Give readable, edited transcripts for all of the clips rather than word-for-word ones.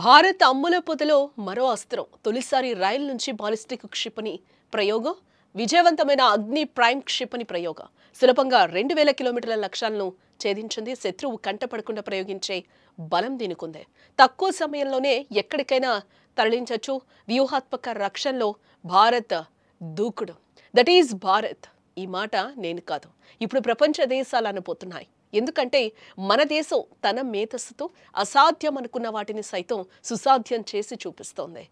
భారత్ అమ్ముల పొదలో మరో అస్త్రం. తొలిసారి రైల్ నుంచి బాలిస్టిక్ క్షిపణి ప్రయోగం. విజయవంతమైన అగ్ని ప్రైమ్ క్షిపణి ప్రయోగం సులభంగా 2000 కిలోమీటర్ల లక్ష్యాలను ఛేదించింది. శత్రువు కంటపడకుండా ప్రయోగించే బలం దీనికుంది. తక్కువ సమయంలోనే ఎక్కడికైనా తరలించొచ్చు. వ్యూహాత్మక రక్షణలో భారత్ దూకుడు. That is Bharat. ఈ మాట నేను కాదు, ఇప్పుడు ప్రపంచ దేశాలు అనబోతున్నాయి. ఎందుకంటే మన దేశం తన మేధస్సుతో అసాధ్యం అనుకున్న వాటిని సైతం సుసాధ్యం చేసి చూపిస్తోంది.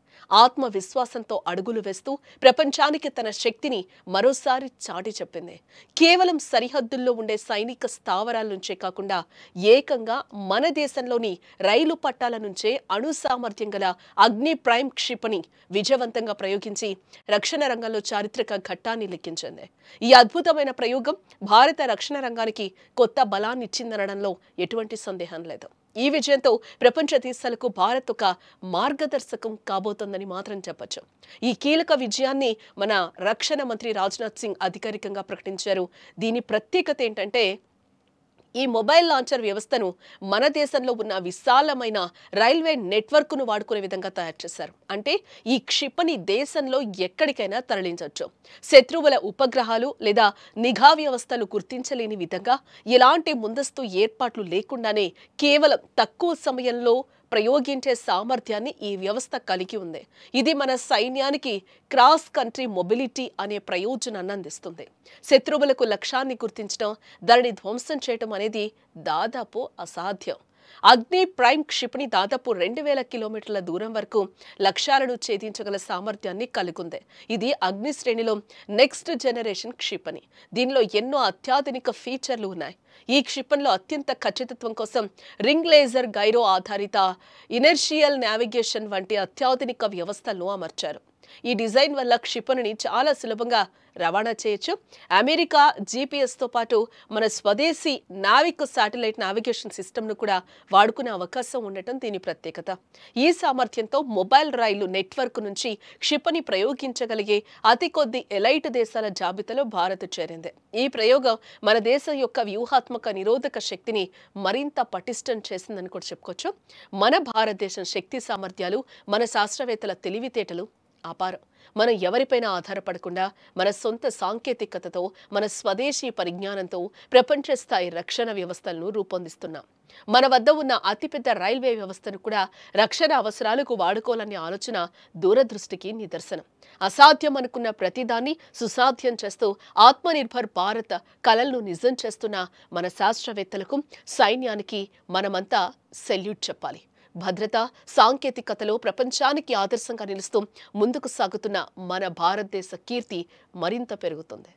ఆత్మవిశ్వాసంతో అడుగులు వేస్తూ ప్రపంచానికి తన శక్తిని మరోసారి చాటి చెప్పింది. కేవలం సరిహద్దుల్లో ఉండే సైనిక స్థావరాల నుంచే కాకుండా ఏకంగా మన దేశంలోని రైలు పట్టాల నుంచే అణు సామర్థ్యం గల అగ్ని ప్రైమ్ క్షిపణి విజయవంతంగా ప్రయోగించి రక్షణ రంగంలో చారిత్రక ఘట్టాన్ని లిఖించింది. ఈ అద్భుతమైన ప్రయోగం భారత రక్షణ రంగానికి కొత్త బలాన్ని ఇచ్చిందనడంలో ఎటువంటి సందేహం లేదు. ఈ విజయంతో ప్రపంచ దేశాలకు భారత్ ఒక మార్గదర్శకం కాబోతోందని మాత్రం చెప్పొచ్చు. ఈ కీలక విజయాన్ని మన రక్షణ మంత్రి రాజ్నాథ్ సింగ్ అధికారికంగా ప్రకటించారు. దీని ప్రత్యేకత ఏంటంటే ఈ మొబైల్ లాంచర్ వ్యవస్థను మన దేశంలో ఉన్న విశాలమైన రైల్వే నెట్వర్క్ను వాడుకునే విధంగా తయారు చేశారు. అంటే ఈ క్షిపణి దేశంలో ఎక్కడికైనా తరలించవచ్చు. శత్రువుల ఉపగ్రహాలు లేదా నిఘా వ్యవస్థలు గుర్తించలేని విధంగా ఎలాంటి ముందస్తు ఏర్పాట్లు లేకుండానే కేవలం తక్కువ సమయంలో ప్రయోగించే సామర్థ్యాన్ని ఈ వ్యవస్థ కలిగి ఉంది. ఇది మన సైన్యానికి క్రాస్ కంట్రీ మొబిలిటీ అనే ప్రయోజనాన్ని అందిస్తుంది. శత్రువులకు లక్ష్యాన్ని గుర్తించడం, దానిని ధ్వంసం చేయడం అనేది దాదాపు అసాధ్యం. అగ్ని ప్రైమ్ క్షిపణి దాదాపు 2000 కిలోమీటర్ల దూరం వరకు లక్ష్యాలను ఛేదించగల సామర్థ్యాన్ని కలిగుంది. ఇది అగ్ని శ్రేణిలో నెక్స్ట్ జనరేషన్ క్షిపణి. దీనిలో ఎన్నో అత్యాధునిక ఫీచర్లు ఉన్నాయి. ఈ క్షిపణిలో అత్యంత ఖచ్చితత్వం కోసం రింగ్ లేజర్ గైరో ఆధారిత ఇనర్షియల్ నావిగేషన్ వంటి అత్యాధునిక వ్యవస్థలను అమర్చారు. ఈ డిజైన్ వల్ల క్షిపణిని చాలా సులభంగా రవాణా చేయొచ్చు. అమెరికా జీపీఎస్తో పాటు మన స్వదేశీ నావిక్ శాటిలైట్ నావిగేషన్ సిస్టమ్ను కూడా వాడుకునే అవకాశం ఉండటం దీని ప్రత్యేకత. ఈ సామర్థ్యంతో మొబైల్ రైలు నెట్వర్క్ నుంచి క్షిపణి ప్రయోగించగలిగే అతి కొద్ది ఎలైట్ దేశాల జాబితాలో భారత్ చేరింది. ఈ ప్రయోగం మన దేశం యొక్క వ్యూహాత్మక నిరోధక శక్తిని మరింత పటిష్టం చేసిందని కూడా చెప్పుకోవచ్చు. మన భారతదేశం శక్తి సామర్థ్యాలు, మన శాస్త్రవేత్తల తెలివితేటలు అపారం. మనం ఎవరిపైనా ఆధారపడకుండా మన సొంత సాంకేతికతతో, మన స్వదేశీ పరిజ్ఞానంతో ప్రపంచ స్థాయి రక్షణ వ్యవస్థలను రూపొందిస్తున్నాం. మన వద్ద ఉన్న అతిపెద్ద రైల్వే వ్యవస్థను కూడా రక్షణ అవసరాలకు వాడుకోవాలనే ఆలోచన దూరదృష్టికి నిదర్శనం. అసాధ్యం అనుకున్న ప్రతిదాన్ని సుసాధ్యం చేస్తూ ఆత్మనిర్భర్ భారత్ కలలను నిజం చేస్తున్న మన శాస్త్రవేత్తలకు, సైన్యానికి మనమంతా సెల్యూట్ చెప్పాలి. భద్రత, సాంకేతికతలో ప్రపంచానికి ఆదర్శంగా నిలుస్తూ ముందుకు సాగుతున్న మన భారతదేశ కీర్తి మరింత పెరుగుతుంది.